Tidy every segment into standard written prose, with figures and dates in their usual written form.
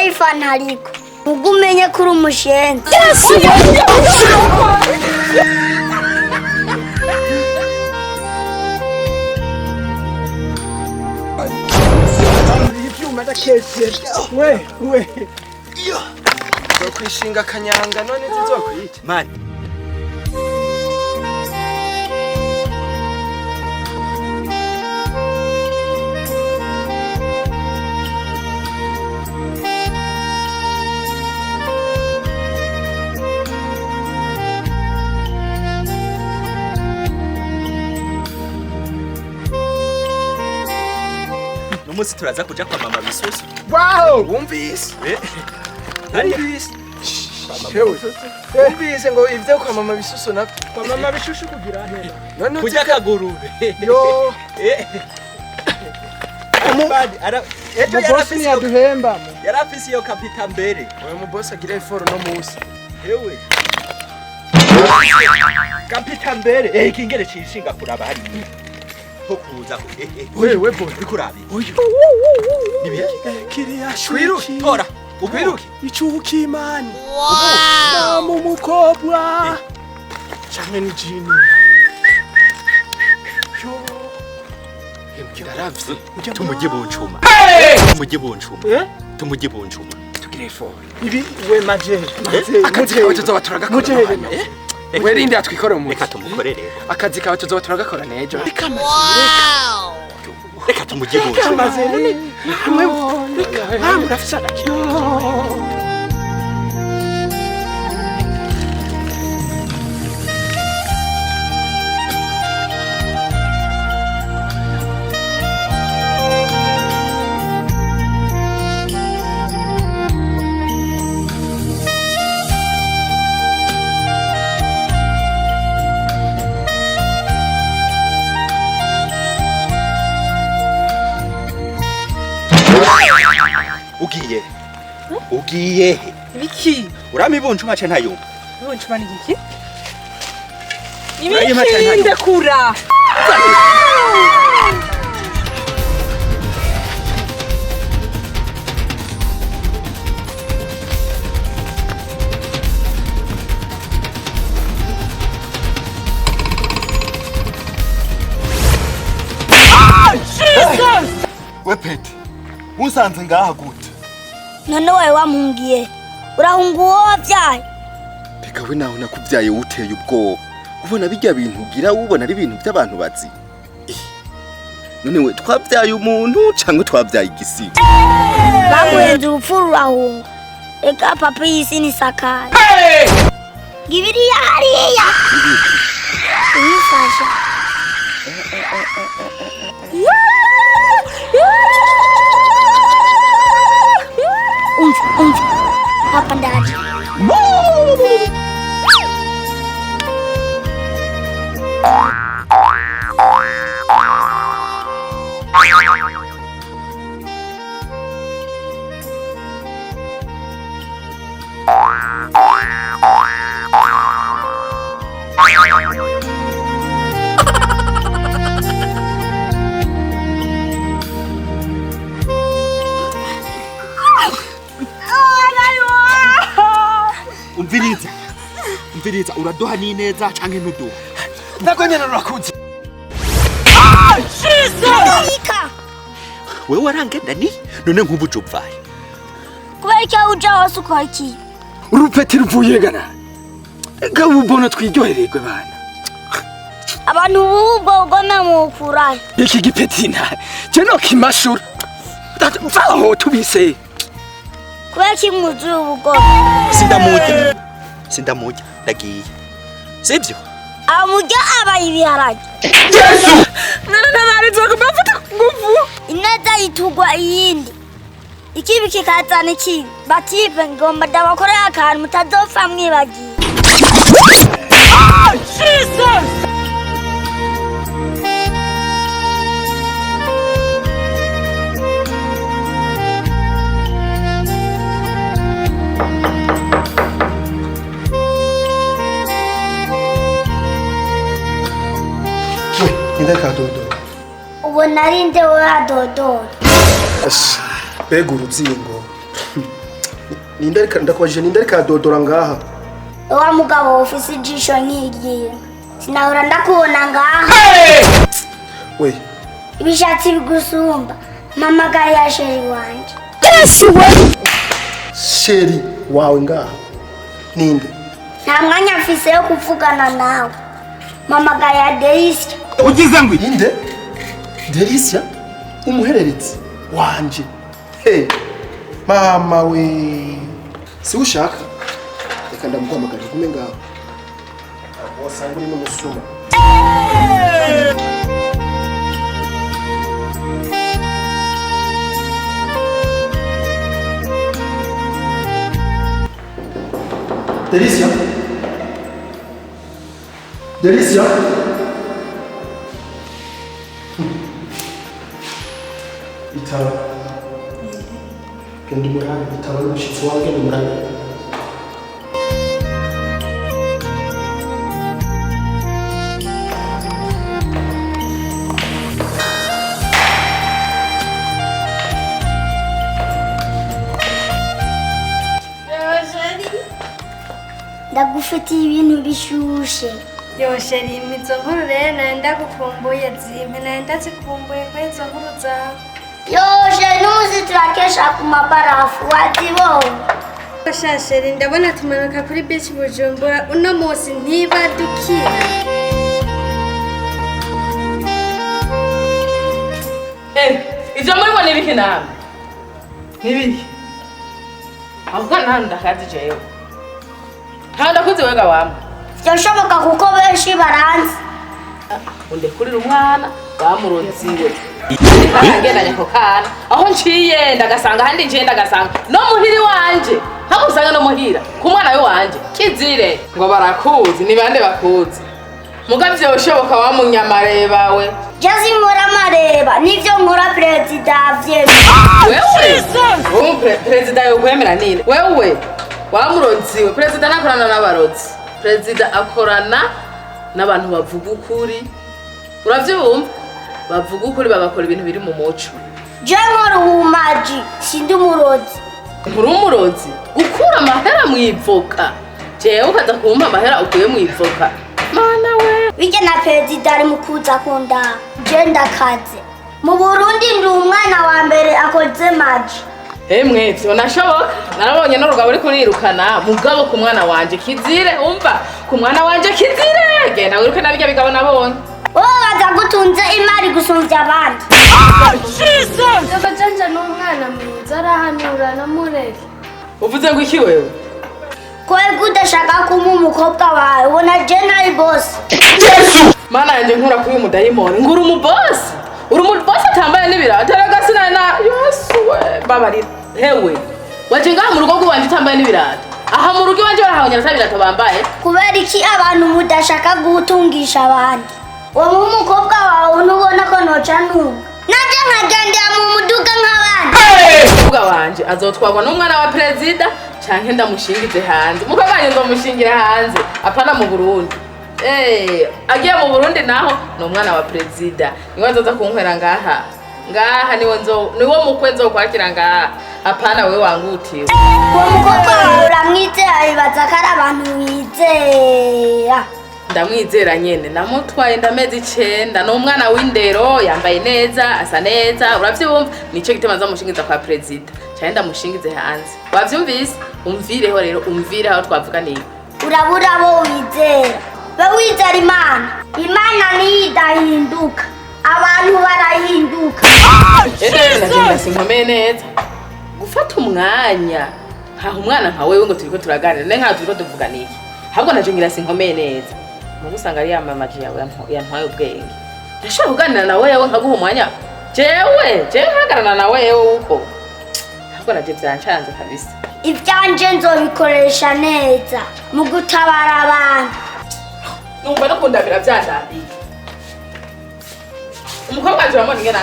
nayifana ariko ugumenye kuri umushenzi. we kwishinga kanyanga none zizokwita mani Musi turaza kuja kwa mama bisusu. Wow, wumvise. Wumvise. Wumvise ngo ivyo kwa mama bisusu na kwa mama bishushu kugira hera. None kuja kagurube. Yo. Amubadi ara ejo yarafisi yaduhemba. Yarafisi yo kapita mbere. Oya mu boss agira iforo no musi. Hewe. Kapita mbere. Kingere cishinga kuraba hari. Kuza wewe bo bikurabi uyu nibiye kiriya shwiru tora ubiruki icuki imani wow mu mukobwa cyane ni jini yo ndaravye tumujye boncuma tumujye boncuma tugire ifo ibi we maje akazi kawe tuzoba turagakora we rindi atwikora mu reka tumukorere akazi kawe tuzoba turagakora nejo reka tumujye boncuma maze hamwe murafisana ugiye biki uramibunchuma cyane ntayo bunchuma ni iki ibiki ndakura wepete unsanze ngaha gute none wawe wamungiye urahunga uwo wabyaye reka we nawe nakubyaye uteye ubwoba ubona bijya bintu ugira ubona ari ibintu by'abantu bazi none we twabyaye umuntu cyangwa twabyaye igisiga baguhenze urupfu rurahunga reka papa y'isi ni sakaye ngibiriya hariya uyifasha umva papa ndaje umviriza uraduha ni neza canke ntuduha nako nyene rurakuze wewe warangenda ni none nkubu jopfaye kubera icyo uja hose ukora iki urupeti ruvuye gana gabubona twiryohererwe bana abantu ubwo ugome mu kuraye iki gipeti nta cyo kimashura mvaho tubise kubera kimwuzuye ubwo sindamujya ndagiye sibyo amujya abaye ibiharage Yesu narazo kubafata nguvu ineza yitugwa iyindi ikibi kikazana ikibi batipe ngomba ndabakorera akantu mutazopfa mwibagiye Jesus Ndaka dodo. Ubu narinde wa dodo. Bega urutsingo. Ninde ariko ndakwajije ninde ariko adodora ngaha? Wa mugabo ufise ijisho nk'iryinyo. Sinahora ndakubona ngaha. We. Ibishatsi bigusumba. Mama gaya sheri wanje. Sheri wawe ngaha. Ninde? Nta mwanya mfise yo kuvugana nawe. Mama gaya Delisia. Ugize ngwi? Ninde? Delisia? Umuhererezi wanje. Hey. Mama we. Si ushaka? Reka ndamuhamagara kume ngaho. Wasanga uri n'umusuma. Delisia? Delisia? Itara. Genda umurabe, itara n'umushyitsi wawe genda umurabe. Ndagufitiye ibintu bishushe. Yo sheri imizo nkuru rero naenda kukumbuye zime naenda zikumbuye kwa izo nkuru zawe. Yoshe n'umuzi turakesha ku mabarafu wazibonye. Kasha sheri ndabona tumanuka kuri beach Bujumbura uno munsi ntibadukira. Ivyo muri bo nibiki nawe? Nibiki? Ahubwo ndakazi jewe. Ndakuzi wega wamwe. Byashoboka kuko benshi baranzi. Undekurira umwana bamuronziwe. Agendanye ko kana. Aho nciye ndagasanga handi nciye ndagasanga no muhiri wanje. Hakusanga no muhira ku mwana we wanje. Kizire ngo barakuzi ni bande bakuzi. Mugavye ushoboka wa munyamareba we. Jazi nkora mareba nivyo nkora president avye. Wewe president yo kwemera nini? Wewe wamuronziwe president akorana n'abarozi. President akorana n'abantu bavuga ukuri. Uravyumva? Bavuga ukuri bagakora ibintu biri mu muco. Je nkora ubumaji sindi umurozi. Nkuru umurozi gukura amahera mu ivoka. Jewe ukaza kumpa amahera ukuye mu ivoka. Mana we. Bije na president ari mukuza kunda. Je ndakaze. Mu Burundi ndi umwana wa mbere akoze maji. Emwe vyo nashoboka. Narabonye n'urugabo riko rirukana mugabo ku mwana wanje Kizire umva ku mwana wanje Kizire genda wiruke nabijya bigabo nabonye. Baza gutunze imari gusumvya abandi. Ndabajanja n'umwana mwiza arahanura na mureke. Uvuze ngo iki wewe? Kwego udashaka kuma umukobwa wawe ubona je nari boss. Mana yanje nkura kuri umudayimoni ngura umuboss. Uri umuboss atambaye n'ibirato aragasina na Yesu we babarira. Hewe waje ngaha mu rugo rwanje utambaye n'ibirato. Aha mu rugo wanje barahawanya n'ibirato bambaye. Kubera iki abantu mudashaka gutungisha abandi? Uwo mukobwa wawe nubona ko noca ntunga. Naje nkagendera mu muduga nk'abandi. Umukobwa wanje azotwagwa n'umwana wa president canke ndamushingize hanze. Umukobwa wanje ndomushingira hanze apana mu Burundi. Agiye mu Burundi naho no mwana wa president. Niwe azoza kunkwera ngaha. Ngaha niwo mukwe nzokwakira ngaha. Apana we wangutiwe. Uwo mukobwa wawe uramwizera bibaza ko ari abantu wizera. Ndamwizera nyene namutwaye ndamezi 9 no mwana w'indero yambaye neza asa neza uravyumva nico gitema zamushingiza kwa president cyane ndamushingize hanze wavyumvise umvireho rero umvire aho twavuganiye urabura bo wizera wizera imana nidahinduka abantu barahinduka nagenda sinkomeye neza gufata umwanya nkaho umwana nka wewe ngo turiko turaganira ne nka turiko tuvuganiye ahubwo naje ngira sinkomeye neza mugusanga ari yamamaje yawe yantwaye ubwenge ndashaka kuganira na wewe nkaguha umwanya jewe nkagarana na wewe uko ahubwo naje byancanze kabisa ivyanje nzobikoresha neza mu gutabara abantu numva no kundabira byandambiye umukobwa wanje uramubona ingene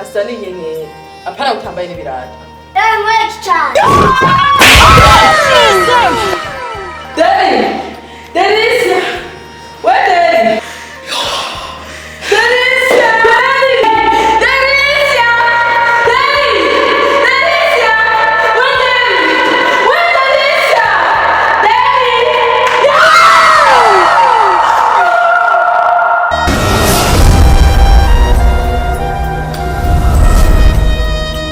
asa n'inyenyeri apana gutambaye n'ibirato mweki cyane